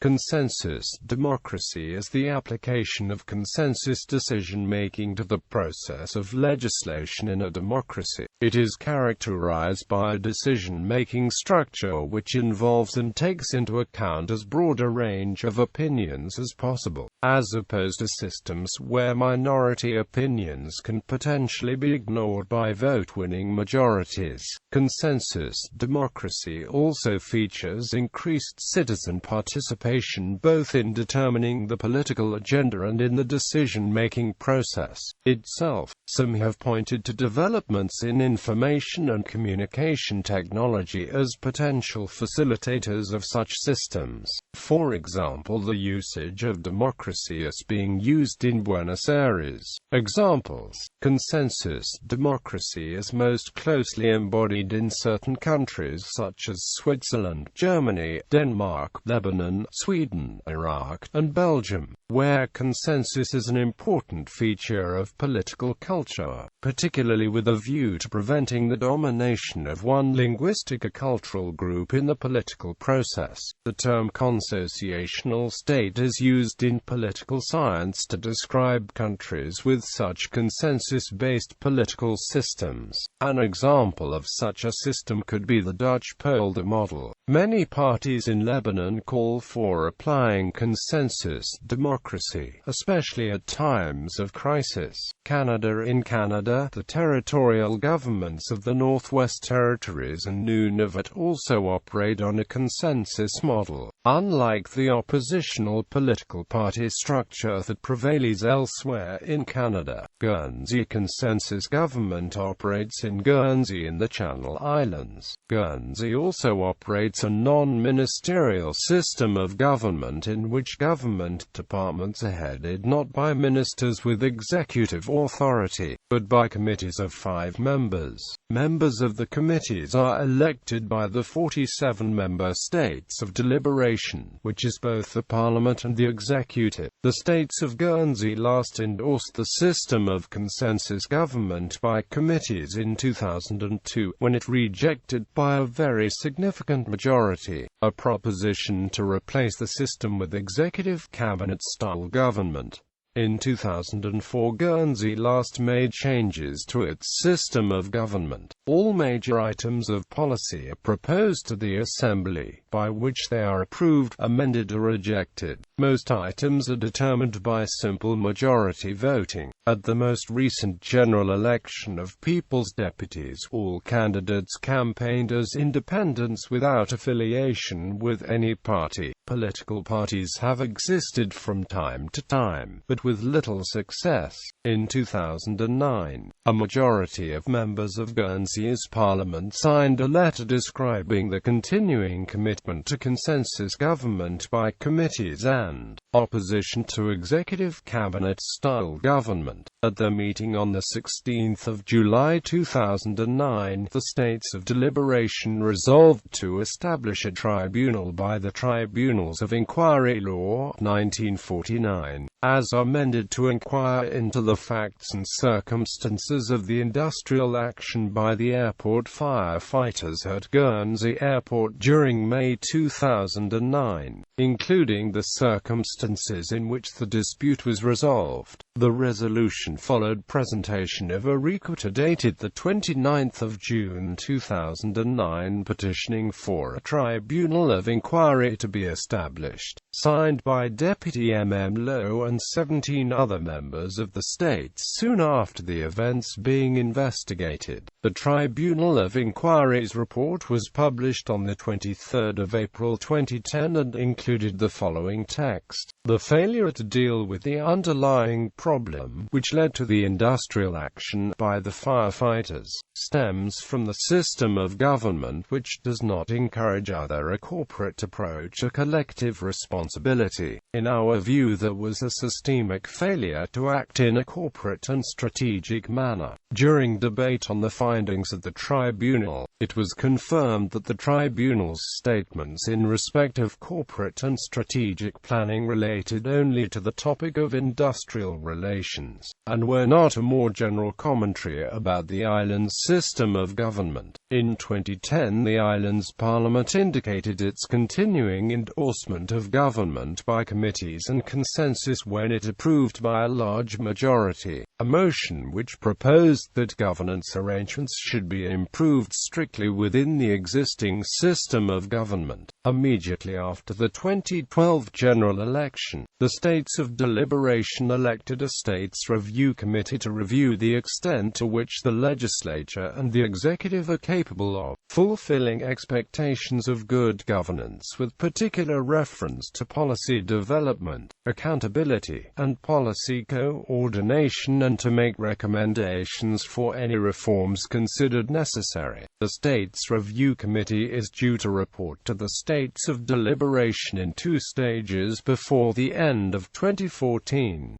Consensus democracy is the application of consensus decision-making to the process of legislation in a democracy. It is characterized by a decision-making structure which involves and takes into account as broad a range of opinions as possible, as opposed to systems where minority opinions can potentially be ignored by vote-winning majorities. Consensus democracy also features increased citizen participation both in determining the political agenda and in the decision-making process itself. Some have pointed to developments in information and communication technology as potential facilitators of such systems. For example, the usage of democracyOS being used in Buenos Aires. Examples: consensus democracy is most closely embodied in certain countries such as Switzerland, Germany, Denmark, Lebanon, Sweden, Iraq, and Belgium, where consensus is an important feature of political culture, particularly with a view to preventing the domination of one linguistic or cultural group in the political process. The term consociational state is used in political science to describe countries with such consensus-based political systems. An example of such a system could be the Dutch polder model. Many parties in Lebanon call for applying consensus democracy, especially at times of crisis. In Canada, the territorial governments of the Northwest Territories and Nunavut also operate on a consensus model. Unlike the oppositional political party structure that prevails elsewhere in Canada, Guernsey consensus government operates in Guernsey in the Channel Islands. Guernsey also operates a non-ministerial system of government in which government departments are headed not by ministers with executive authority, but by committees of 5 members. Members of the committees are elected by the 47 member states of deliberation, which is both the parliament and the executive. The states of Guernsey last endorsed the system of consensus government by committees in 2002, when it rejected by a very significant majority a proposition to replace the system with executive cabinet-style government. In 2004, Guernsey last made changes to its system of government. All major items of policy are proposed to the Assembly, by which they are approved, amended or rejected. Most items are determined by simple majority voting. At the most recent general election of People's Deputies, all candidates campaigned as independents without affiliation with any party. Political parties have existed from time to time, but with little success. In 2009, a majority of members of Guernsey's parliament signed a letter describing the continuing commitment to consensus government by committees and opposition to executive cabinet-style government. At their meeting on the 16th of July 2009, the states of deliberation resolved to establish a tribunal by the Tribunals of Inquiry Law 1949, as amended, to inquire into the facts and circumstances of the industrial action by the airport firefighters at Guernsey Airport during May 2009, including the circumstances in which the dispute was resolved. The resolution followed presentation of a requota dated the 29th of June 2009 petitioning for a tribunal of inquiry to be established, signed by Deputy Lowe and 17 other members of the states soon after the events being investigated. The Tribunal of Inquiry's report was published on the 23rd of April 2010 and included the following text: "The failure to deal with the underlying problem, which led to the industrial action by the firefighters, stems from the system of government which does not encourage either a corporate approach or collective responsibility. In our view, there was a systemic failure to act in a corporate and strategic manner." During debate on the findings of the tribunal, it was confirmed that the tribunal's statements in respect of corporate and strategic planning related only to the topic of industrial relations. relations, and were not a more general commentary about the island's system of government. In 2010, the island's parliament indicated its continuing endorsement of government by committees and consensus when it approved by a large majority a motion which proposed that governance arrangements should be improved strictly within the existing system of government. Immediately after the 2012 general election, the States of Deliberation elected a States Review Committee to review the extent to which the legislature and the executive are capable of fulfilling expectations of good governance, with particular reference to policy development, accountability, and policy coordination, and to make recommendations for any reforms considered necessary. The States Review Committee is due to report to the States of Deliberation in 2 stages before the end of 2014.